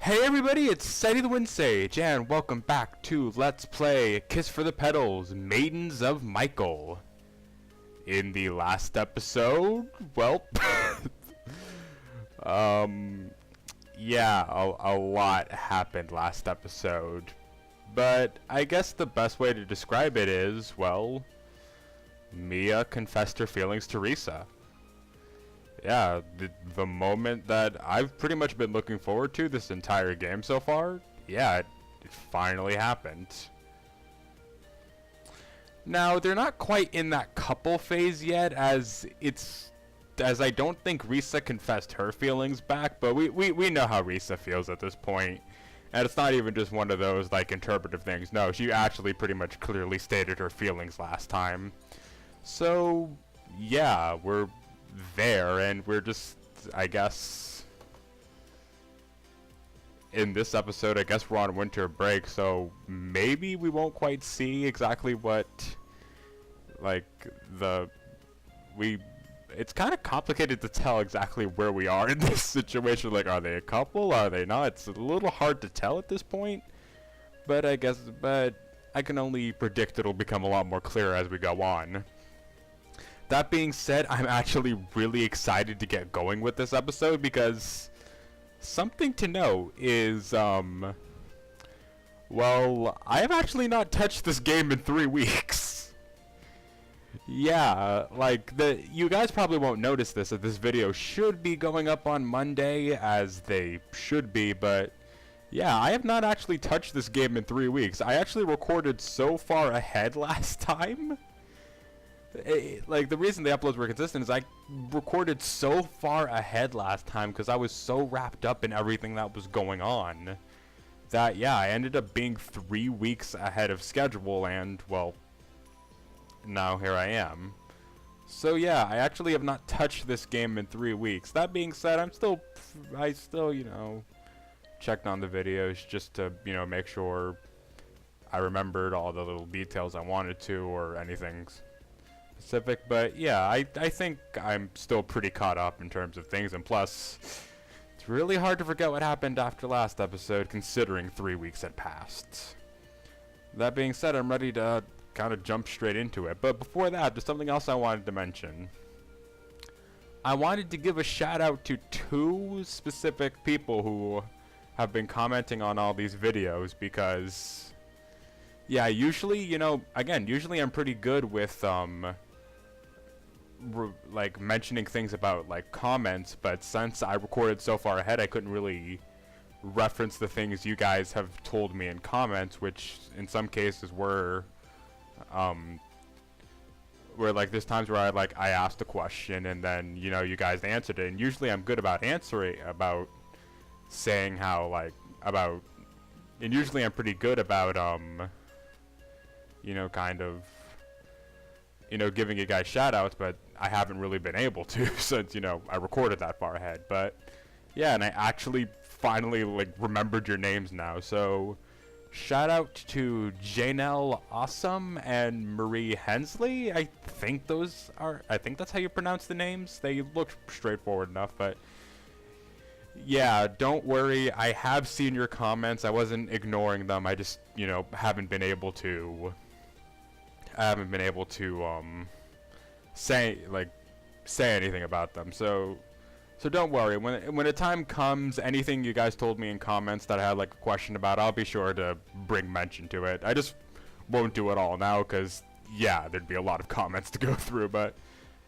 Hey everybody, it's Sadie the Wind Sage, and welcome back to Let's Play Kiss for the Petals, Maidens of Michael. In the last episode, well, yeah, a lot happened last episode. But I guess the best way to describe it is, well, Mia confessed her feelings to Risa. Yeah, the moment that I've pretty much been looking forward to this entire game so far, yeah, it finally happened. Now, they're not quite in that couple phase yet, as I don't think Risa confessed her feelings back, but we know how Risa feels at this point. And it's not even just one of those, like, interpretive things. No, she actually pretty much clearly stated her feelings last time. So, yeah, we're there, and we're just, I guess, in this episode, I guess we're on winter break, so maybe we won't quite see exactly what, like, it's kind of complicated to tell exactly where we are in this situation. Like, are they a couple? Are they not? It's a little hard to tell at this point, but I can only predict it'll become a lot more clear as we go on. That being said, I'm actually really excited to get going with this episode because something to know is, well, I have actually not touched this game in 3 weeks. Yeah, like, you guys probably won't notice this, that this video should be going up on Monday, as they should be, but yeah, I have not actually touched this game in 3 weeks. I actually recorded so far ahead last time. Like, the reason the uploads were consistent is I recorded so far ahead last time because I was so wrapped up in everything that was going on that, yeah, I ended up being 3 weeks ahead of schedule, and, well, now here I am. So yeah, I actually have not touched this game in 3 weeks. That being said, I still, you know, checked on the videos just to, you know, make sure I remembered all the little details I wanted to or anything specific, but yeah, I think I'm still pretty caught up in terms of things, and plus, it's really hard to forget what happened after last episode, considering 3 weeks had passed. That being said, I'm ready to kind of jump straight into it, but before that, there's something else I wanted to mention. I wanted to give a shout out to 2 specific people who have been commenting on all these videos, because yeah, usually, you know, again, usually I'm pretty good with, like, mentioning things about, like, comments, but since I recorded so far ahead, I couldn't really reference the things you guys have told me in comments, which in some cases were, like, there's times where I asked a question and then, you know, you guys answered it, and usually I'm good about saying how, like, and usually I'm pretty good about, you know, kind of, you know, giving you guys shout-outs, but I haven't really been able to since, you know, I recorded that far ahead. But yeah, and I actually finally, like, remembered your names now, so shout out to Janelle Awesome and Marie Hensley. I think that's how you pronounce the names. They look straightforward enough, but yeah, don't worry, I have seen your comments. I wasn't ignoring them, I just, you know, haven't been able to say anything about them. So don't worry. When a time comes, anything you guys told me in comments that I had, like, a question about, I'll be sure to bring mention to it. I just won't do it all now because, yeah, there'd be a lot of comments to go through. But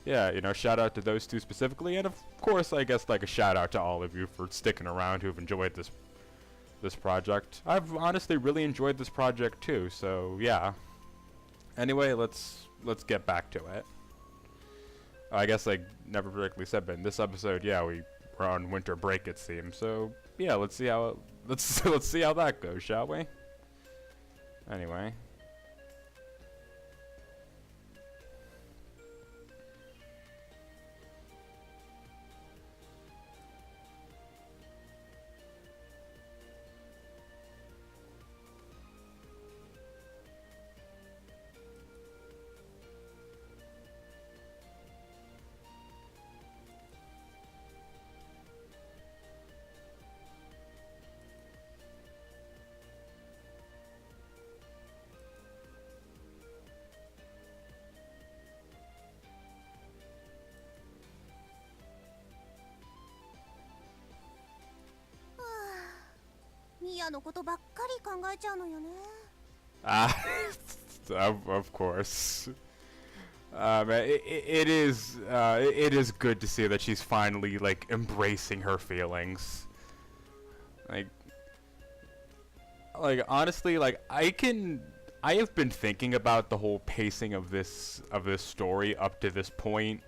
yeah, you know, shout out to those 2 specifically, and of course, I guess, like, a shout out to all of you for sticking around who've enjoyed this project. I've honestly really enjoyed this project too. So yeah. Anyway, let's get back to it. I guess I never directly said, but in this episode, yeah, we're on winter break, it seems. So yeah, let's see how that goes, shall we? Anyway. Ah, of course. It is good to see that she's finally like embracing her feelings. Like honestly, like I have been thinking about the whole pacing of this story up to this point.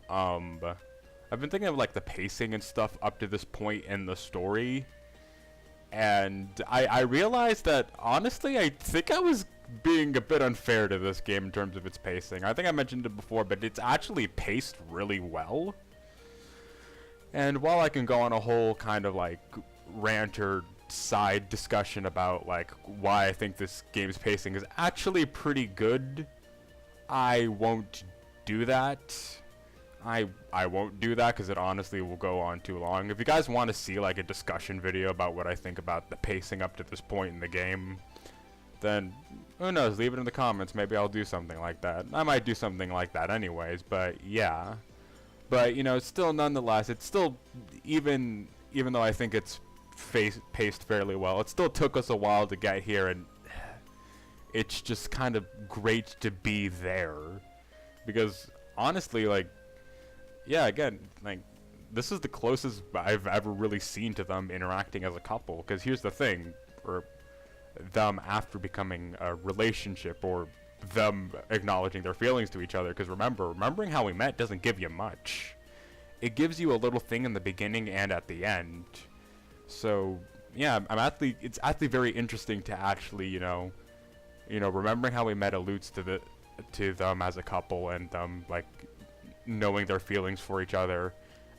I've been thinking of like the pacing and stuff up to this point in the story, and I realized that honestly I think I was being a bit unfair to this game in terms of its pacing. I think I mentioned it before, but it's actually paced really well. And while I can go on a whole kind of like rant or side discussion about like why I think this game's pacing is actually pretty good, I won't do that. I won't do that because it honestly will go on too long. If you guys want to see like a discussion video about what I think about the pacing up to this point in the game, then who knows, leave it in the comments. Maybe I'll do something like that. I might do something like that anyways, but yeah. But you know, still nonetheless, it's still, even though I think it's paced fairly well, it still took us a while to get here, and it's just kind of great to be there. Because honestly, like, yeah, again, like, this is the closest I've ever really seen to them interacting as a couple. Because here's the thing, or them after becoming a relationship, or them acknowledging their feelings to each other. Because remembering how we met doesn't give you much. It gives you a little thing in the beginning and at the end. So yeah, it's actually very interesting to actually, you know, remembering how we met alludes to them as a couple, and them like knowing their feelings for each other.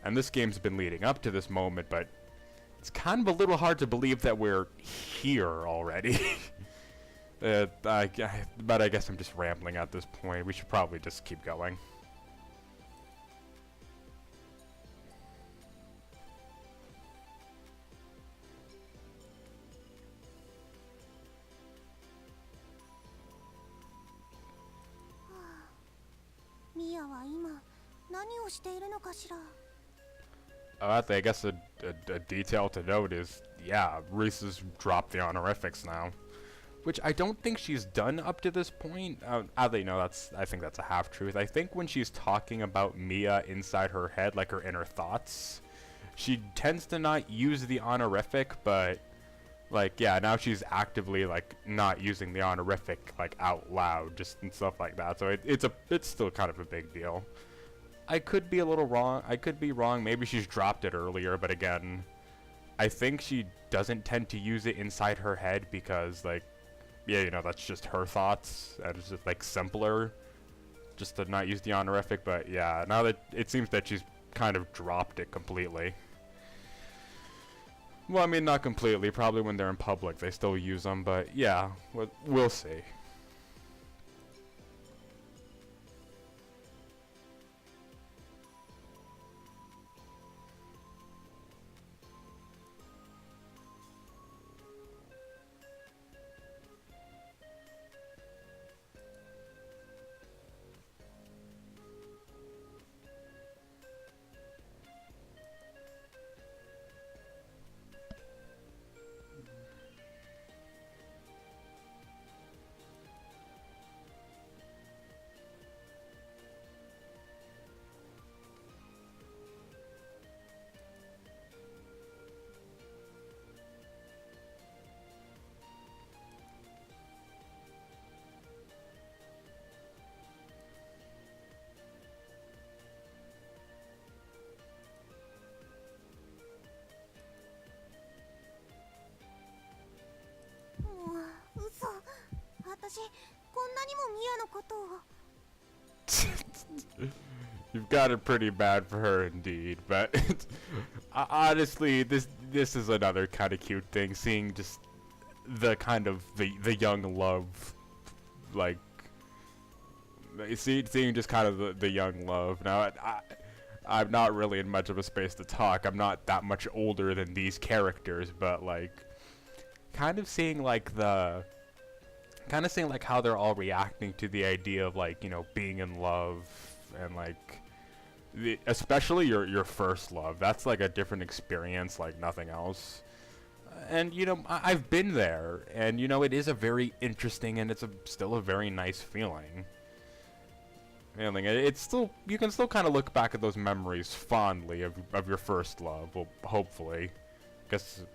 And this game's been leading up to this moment, but it's kind of a little hard to believe that we're here already. But I guess I'm just rambling at this point. We should probably just keep going. I guess a detail to note is, yeah, Risa's dropped the honorifics now, which I don't think she's done up to this point. I think that's a half-truth. I think when she's talking about Mia inside her head, like her inner thoughts, she tends to not use the honorific, but like, yeah, now she's actively like not using the honorific like out loud, just and stuff like that. So it's still kind of a big deal. I could be a little wrong. I could be wrong. Maybe she's dropped it earlier, but again, I think she doesn't tend to use it inside her head because, like, yeah, you know, that's just her thoughts, and it's just like simpler just to not use the honorific. But yeah, now that it seems that she's kind of dropped it completely. Well, I mean, not completely. Probably when they're in public, they still use them. But yeah, we'll see. You've got it pretty bad for her indeed, but honestly, this is another kind of cute thing, seeing just the kind of the young love, like seeing just kind of the young love. Now I'm not really in much of a space to talk. I'm not that much older than these characters, but like kind of seeing like how they're all reacting to the idea of, like, you know, being in love, and like especially your first love. That's like a different experience like nothing else. And you know, I've been there, and you know, it is a very interesting and still a very nice feeling. It's still, you can still kind of look back at those memories fondly of your first love. Well, hopefully.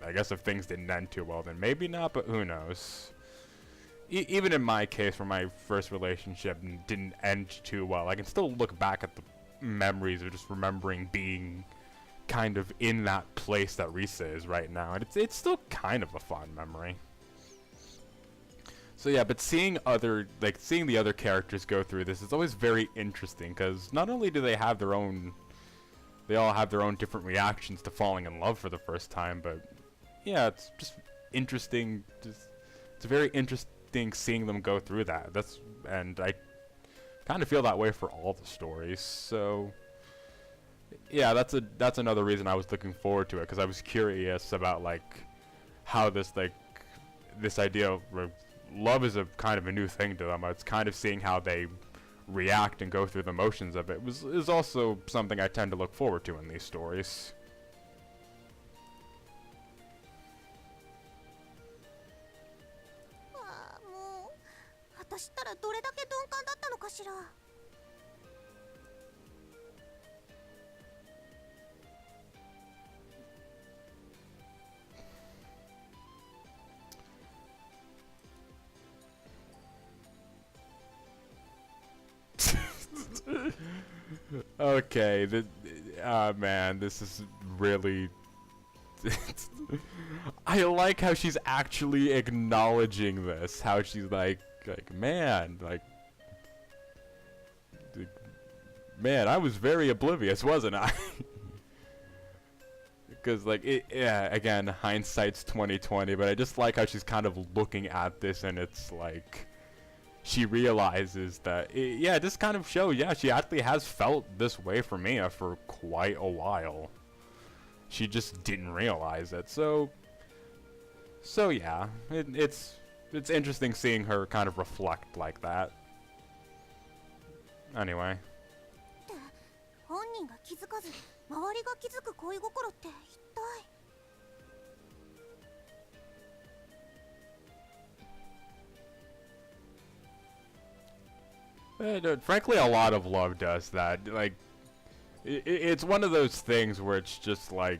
I guess if things didn't end too well, then maybe not, but who knows. Even in my case, where my first relationship didn't end too well, I can still look back at the memories of just remembering being kind of in that place that Risa is right now, and it's still kind of a fond memory. So yeah, but seeing the other characters go through this is always very interesting, because not only do they all have their own different reactions to falling in love for the first time, but yeah, it's just interesting. It's very interesting seeing them go through that. And I kind of feel that way for all the stories. So yeah, that's another reason I was looking forward to it, because I was curious about like how this idea of love is a kind of a new thing to them. It's kind of seeing how they react and go through the motions of it is also something I tend to look forward to in these stories. 私ったらどれだけ鈍感だったのかしら。Okay, man, this is really... I like how she's actually acknowledging this. How she's like, man, man, I was very oblivious, wasn't I? Because, yeah, again, hindsight's 20/20, but I just like how she's kind of looking at this, and it's like... she realizes that, yeah, this kind of shows, yeah, she actually has felt this way for Mia for quite a while. She just didn't realize it, so yeah, it's interesting seeing her kind of reflect like that. Anyway. 本人が気づかず、周りが気づく恋心って一体。Frankly, a lot of love does that. Like, it's one of those things where it's just like,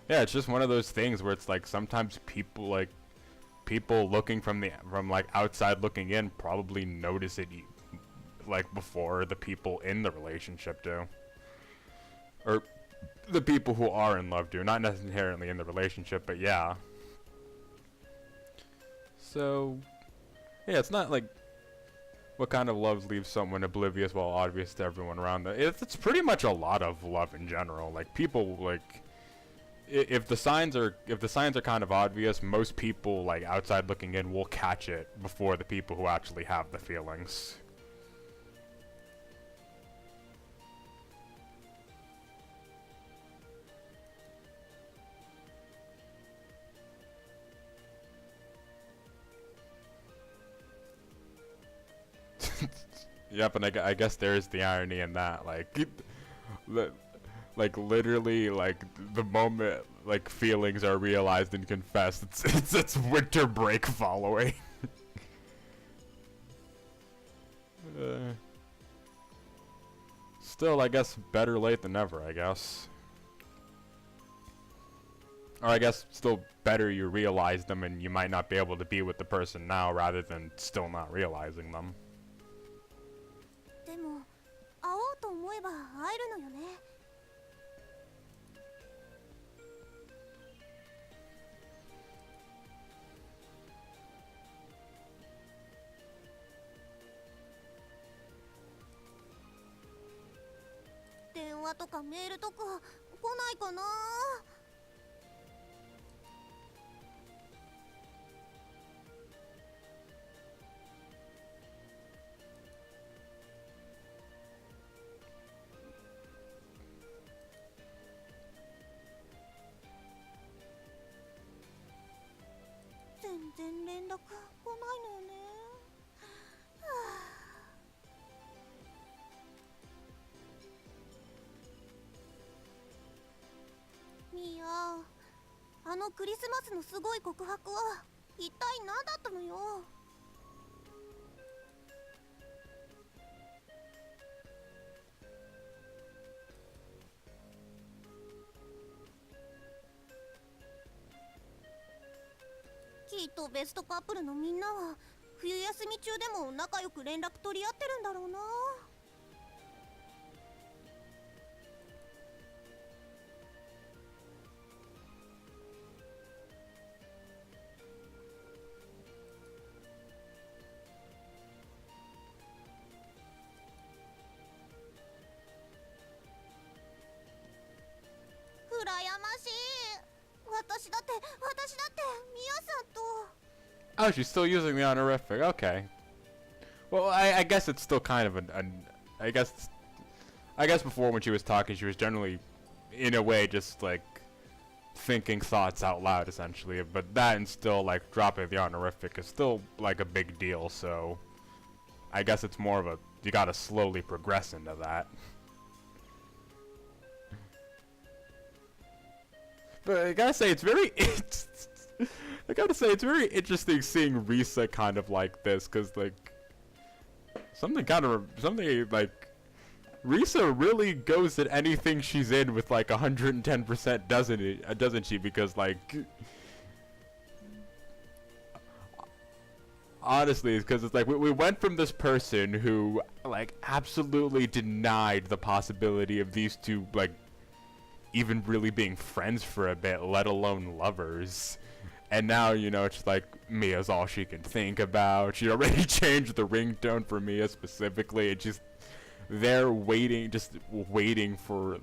yeah, it's just one of those things where it's like sometimes people looking from outside looking in probably notice it like before the people in the relationship do, or the people who are in love do, not necessarily in the relationship, but yeah. So, yeah, it's not like. What kind of love leaves someone oblivious while obvious to everyone around them? It's pretty much a lot of love in general. Like, people, like, if the signs are kind of obvious, most people, like, outside looking in will catch it before the people who actually have the feelings. Yep, and I guess there's the irony in that, like literally, like the moment like feelings are realized and confessed, it's winter break following. Still, I guess better late than never, I guess. Or I guess still better you realize them and you might not be able to be with the person now rather than still not realizing them. でも会おうと思えば会えるのよね。電話とかメールとか来ないかな。全然連絡来ないのよね。はあ、ミア、ああのクリスマスのすごい告白は一体何だったのよ。きっとベストカップルのみんなは冬休み中でも仲良く連絡取り合ってるんだろうな。羨ましい。私だってミヤさんと。 Oh, she's still using the honorific. Okay. Well, I guess it's still kind of I guess before when she was talking, she was generally, in a way, just like thinking thoughts out loud, essentially. But that and still like dropping the honorific is still like a big deal. So I guess it's more of a you gotta slowly progress into that. But I gotta say, it's very interesting seeing Risa kind of like this, cause like something like Risa really goes at anything she's in with like 110%, doesn't she? Because like honestly, it's because it's like we went from this person who like absolutely denied the possibility of these two like even really being friends for a bit, let alone lovers. And now, you know, it's like Mia's all she can think about. She already changed the ringtone for Mia specifically, and she's there waiting, just waiting for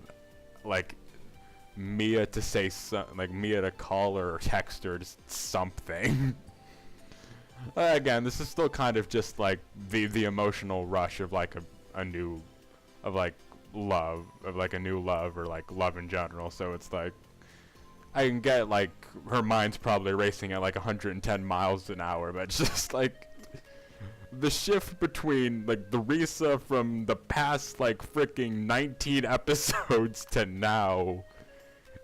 like Mia to say something, like Mia to call her or text her, just something. Again, this is still kind of just like the emotional rush of like a new love or like love in general. So it's like I can get like her mind's probably racing at like 110 miles an hour, but it's just like the shift between like the Risa from the past like freaking 19 episodes to now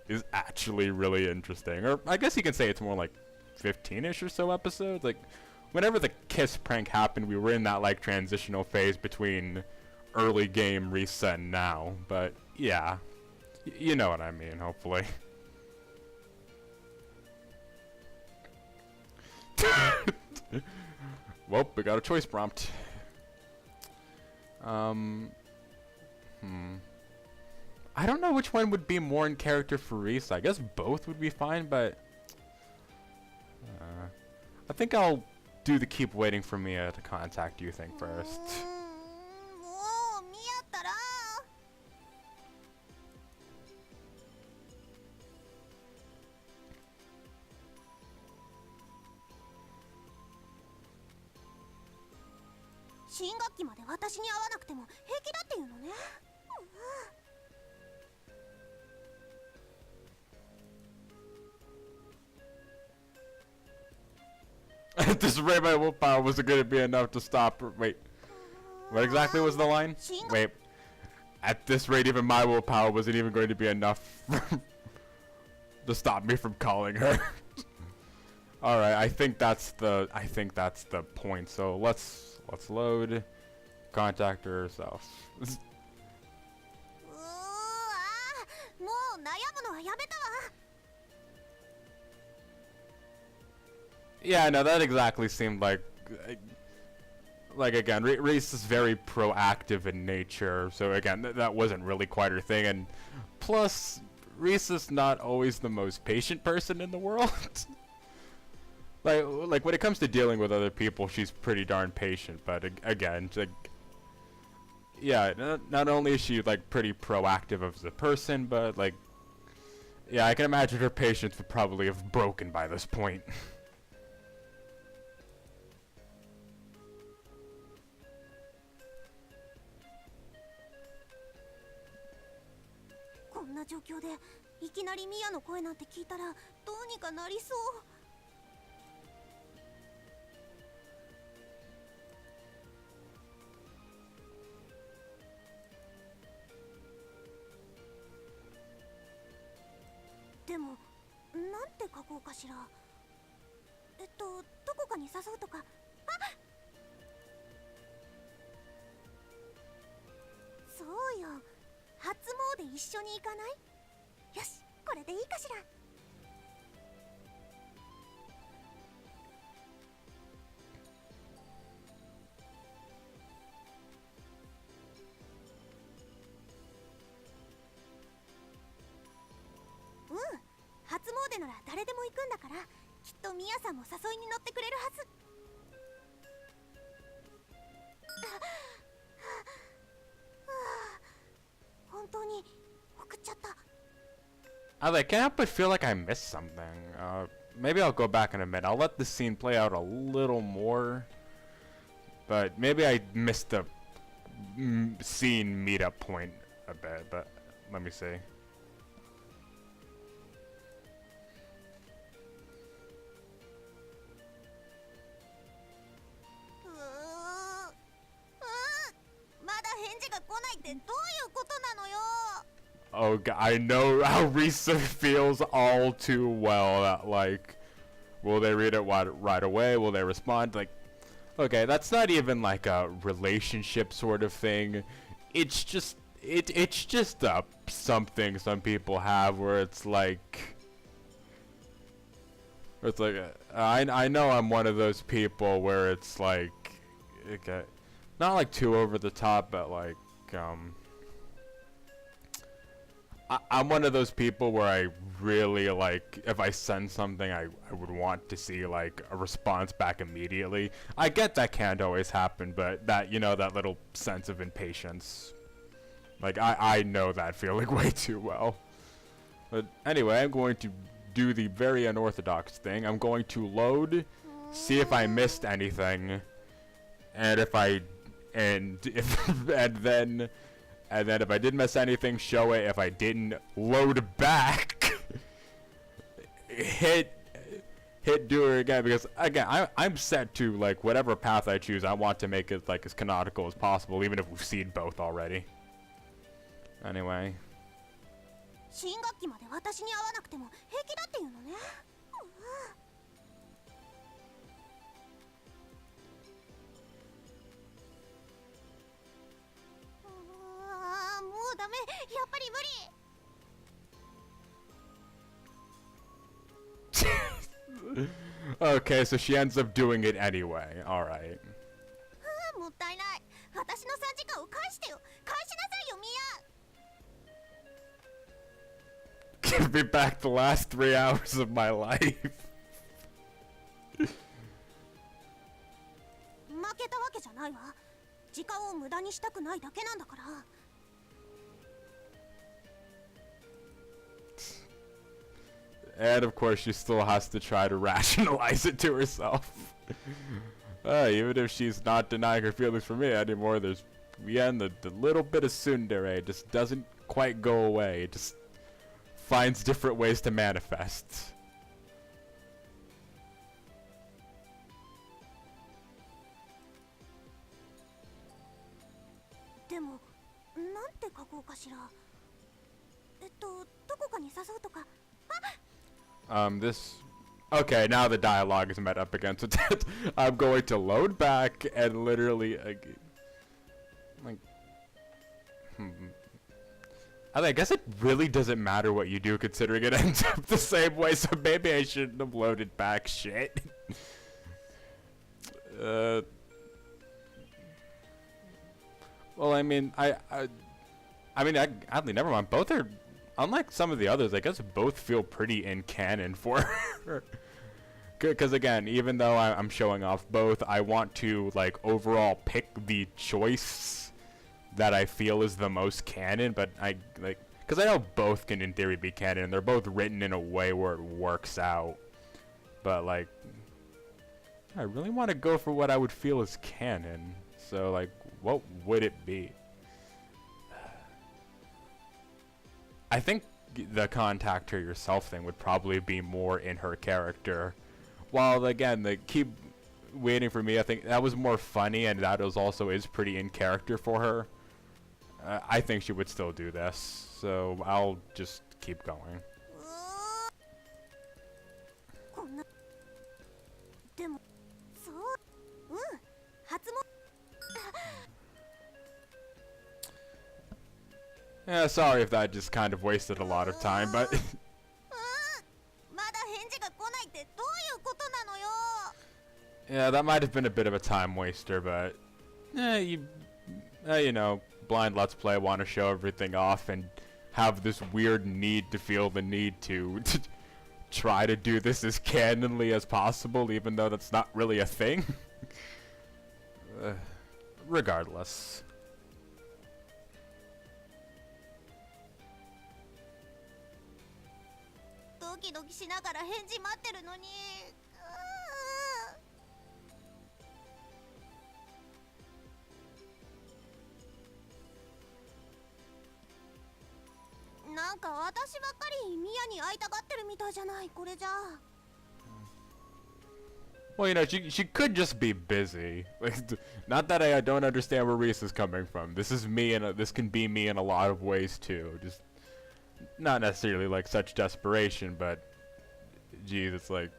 is actually really interesting. Or I guess you can say it's more like 15ish or so episodes. Like whenever the kiss prank happened, we were in that like transitional phase between early game Risa and now. But yeah, you know what I mean, hopefully. Well, we got a choice prompt. I don't know which one would be more in character for Risa. I guess both would be fine, but I think I'll do the keep waiting for Mia to contact you thing first. もうミヤったら。新学期まで私に会わなくても平気だっていうのね。At this rate, my willpower wasn't going to be enough to stop her. Wait, what exactly was the line? Wait, at this rate, even my willpower wasn't even going to be enough to stop me from calling her. All right, I think that's the point. So let's load, contact her herself. もう悩むのはやめたわ。 Yeah, no, that exactly seemed like again, Reese is very proactive in nature, so again, that wasn't really quite her thing, and plus, Reese is not always the most patient person in the world. like when it comes to dealing with other people, she's pretty darn patient, but again, like, yeah, not only is she like pretty proactive as a person, but like, yeah, I can imagine her patience would probably have broken by this point. こんな状況でいきなりミヤの声なんて聞いたらどうにかなりそう。でもなんて書こうかしら。どこかに誘うとか。あ、そうよ、初詣一緒に行かない？よし、これでいいかしら。うん、初詣なら誰でも行くんだから、きっとミヤさんも誘いに乗ってくれるはず。本当に送っちゃった。I can't help but feel like I missed something. Maybe I'll go back in a minute. I'll let the scene play out a little more. But maybe I missed the scene meetup point a bit. But let me see. Oh, I know how Risa feels all too well. That, like, will they read it right away? Will they respond? Like, okay, that's not even like a relationship sort of thing. It's just something some people have where it's like, I know I'm one of those people where it's like, okay, not like too over the top, but like I'm one of those people where I really, like, if I send something, I would want to see, like, a response back immediately. I get that can't always happen, but that, you know, that little sense of impatience. Like, I know that feeling way too well. But anyway, I'm going to do the very unorthodox thing. I'm going to load, see if I missed anything, and if then if I did miss anything, show it. If I didn't, load back. hit do it again, because again I'm set to, like, whatever path I choose, I want to make it like as canonical as possible, even if we've seen both already. Anyway. 新学期まで私に会わなくても平気だっていうのね。もうダメ、やっぱり無理。Okay, so she ends up doing it anyway. All right. もったいない。私の3時間を返してよ。返しなさいよ、ミヤ。 Give me back the last 3 hours of my life. 負けたわけじゃないわ。時間を無駄にしたくないだけなんだから。And of course, she still has to try to rationalize it to herself. Even if she's not denying her feelings for me anymore, there's, again, the little bit of tsundere just doesn't quite go away. It just finds different ways to manifest. でも、なんて書こうかしら。どこかに誘うとか。This... Okay, now the dialogue is met up against it. I'm going to load back and literally... I guess it really doesn't matter what you do, considering it ends up the same way, so maybe I shouldn't have loaded back shit. Well, I mean, oddly, never mind. Both are... Unlike some of the others, I guess both feel pretty in canon for her. Because again, even though I'm showing off both, I want to, like, overall pick the choice that I feel is the most canon, but because I know both can in theory be canon, and they're both written in a way where it works out. But, like, I really want to go for what I would feel is canon. So, like, what would it be? I think the contact her yourself thing would probably be more in her character. While, again, the keep waiting for me, I think that was more funny, and that also is pretty in character for her. I think she would still do this, so I'll just keep going. でもそう初詣 Yeah, sorry if that just kind of wasted a lot of time, but まだ返事が来ないってどういうことなのよ yeah, that might have been a bit of a time waster, but you know, blind Let's Play want to show everything off and have this weird need to feel the need to try to do this as canonly as possible, even though that's not really a thing. Regardless. ドキドキしながら返事待ってるのになんか私ばっかりミヤに会いたがってるみたいじゃないこれじゃ Well, you know, she could just be busy. Like, not that I don't understand where Risa's coming from. This is me, and this can be me in a lot of ways too. Just not necessarily like such desperation, but geez, it's like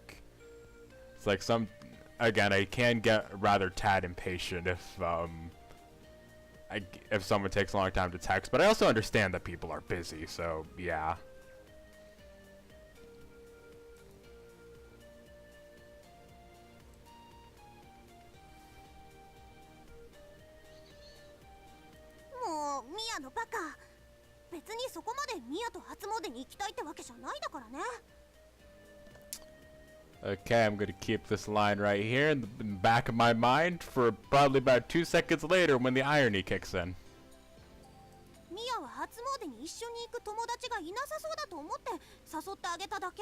some. Again, I can get rather tad impatient if someone takes a long time to text, but I also understand that people are busy. So yeah. もうミヤのバカ別にそこまでミヤと初詣に行きたいってわけじゃないだからね Okay, I'm gonna keep this line right here in the back of my mind for probably about 2 seconds later when the irony kicks in. ミヤは初詣に一緒に行く友達がいなさそうだと思って誘ってあげただけ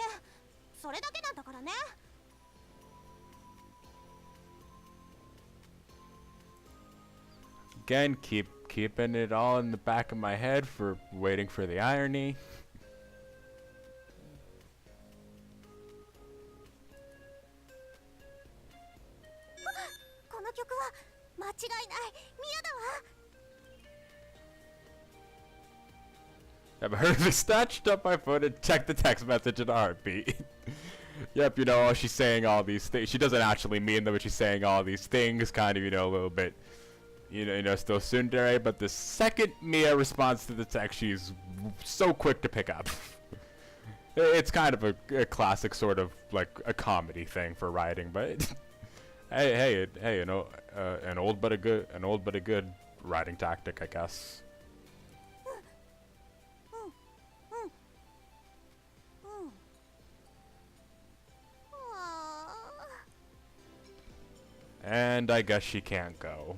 それだけなんだからね Again, keeping it all in the back of my head for waiting for the irony. この曲は間違いないミヤだわ I've heard this snatched up my phone and checked the text message in a heartbeat. Yep, you know, she's saying all these things. She doesn't actually mean them, but she's saying all these things, kind of, you know, a little bit, you know, still tsundere. But the second Mia responds to the text, she's so quick to pick up. It's kind of a classic sort of like a comedy thing for writing, but hey, you know, an old but a good writing tactic, I guess. And I guess she can't go.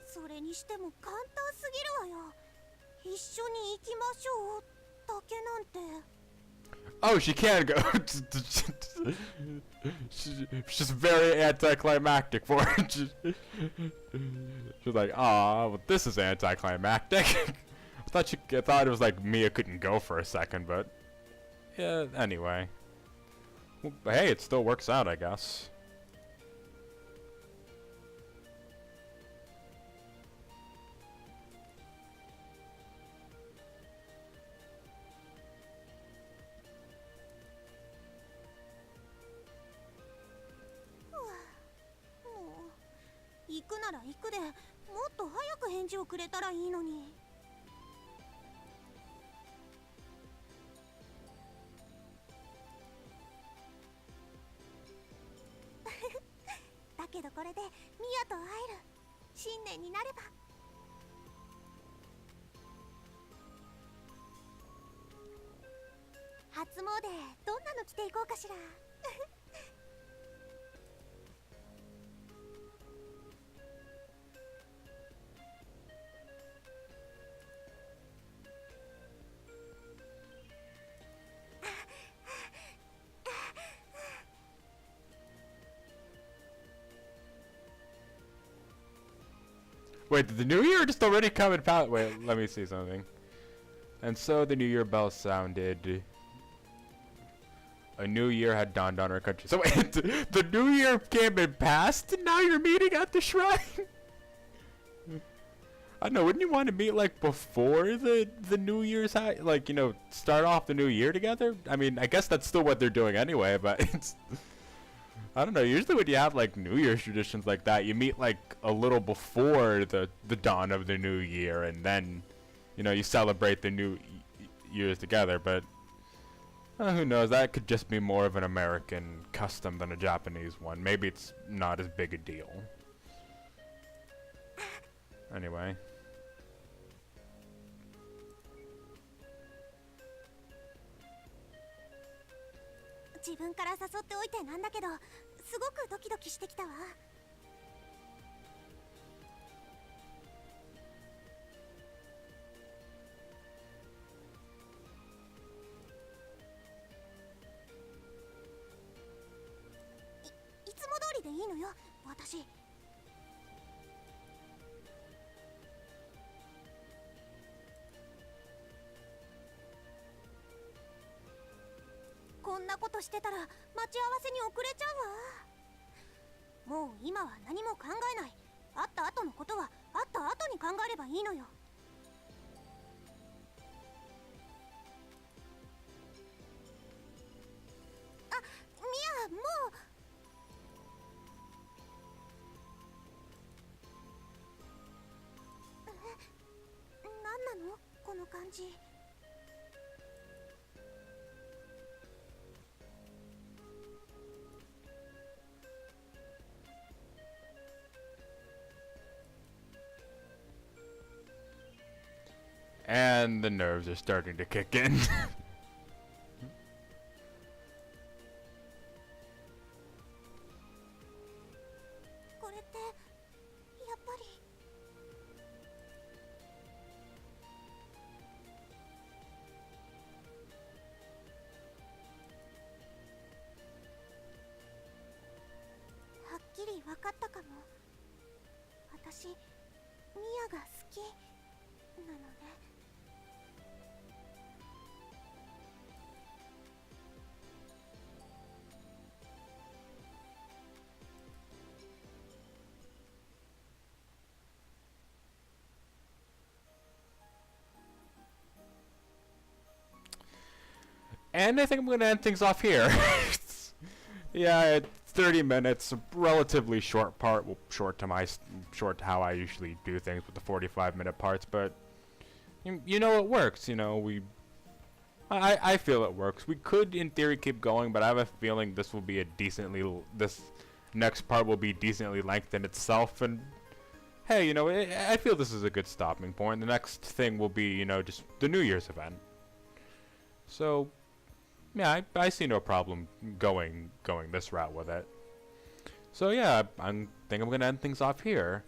それにしても簡単すぎるわよ一緒に行きましょうだけなんて Oh, she can go. She's very anticlimactic for it. She's like, "Ah, well, this is anticlimactic." I thought it was like Mia couldn't go for a second, but yeah. Anyway, well, hey, it still works out, I guess. Huh. もう行くなら行くでもっと早く返事をくれたらいいのにだけどこれでミヤと会える新年になれば初詣どんなの着ていこうかしら Wait, did the new year just already come and pass? Wait, let me see something. And so the new year bell sounded. A new year had dawned on our country. So wait, the new year came and passed, and now you're meeting at the shrine? I don't know, wouldn't you want to meet like before the New Year's like, you know, start off the new year together? I mean, I guess that's still what they're doing anyway, but it's I don't know, usually when you have like New Year's traditions like that, you meet like a little before the dawn of the new year, and then, you know, you celebrate the new years together, but who knows, that could just be more of an American custom than a Japanese one. Maybe it's not as big a deal. Anyway. 自分から誘っておいてなんだけど、すごくドキドキしてきたわ。いつも通りでいいのよ、私。こんなことしてたら待ち合わせに遅れちゃうわ。もう今は何も考えない。会った後のことは会った後に考えればいいのよ。あ、ミア、もう何なのこの感じ。And the nerves are starting to kick in. これってやっぱり。はっきり分かったかも。私、ミアが好きなのね。And I think I'm going to end things off here. Yeah, 30 minutes, a relatively short part. Well, short to how I usually do things with the 45-minute parts, but you know, it works. You know, I feel it works. We could, in theory, keep going, but I have a feeling this will be this next part will be decently lengthened itself. And hey, you know, I feel this is a good stopping point. The next thing will be, you know, just the New Year's event. So. Yeah, I see no problem going this route with it. So yeah, I think I'm gonna end things off here.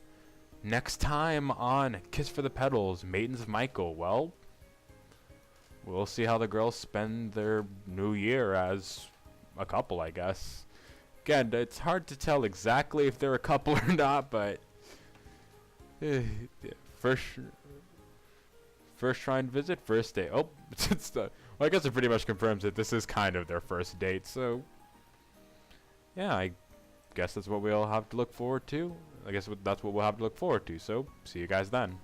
Next time on Kiss for the Petals, Maidens of Michael. Well, we'll see how the girls spend their new year as a couple, I guess. Again, it's hard to tell exactly if they're a couple or not, but first shrine visit, first date. Oh, it's the. Well, I guess it pretty much confirms that this is kind of their first date, so yeah, I guess that's what we'll have to look forward to. I guess that's what we'll have to look forward to, so see you guys then.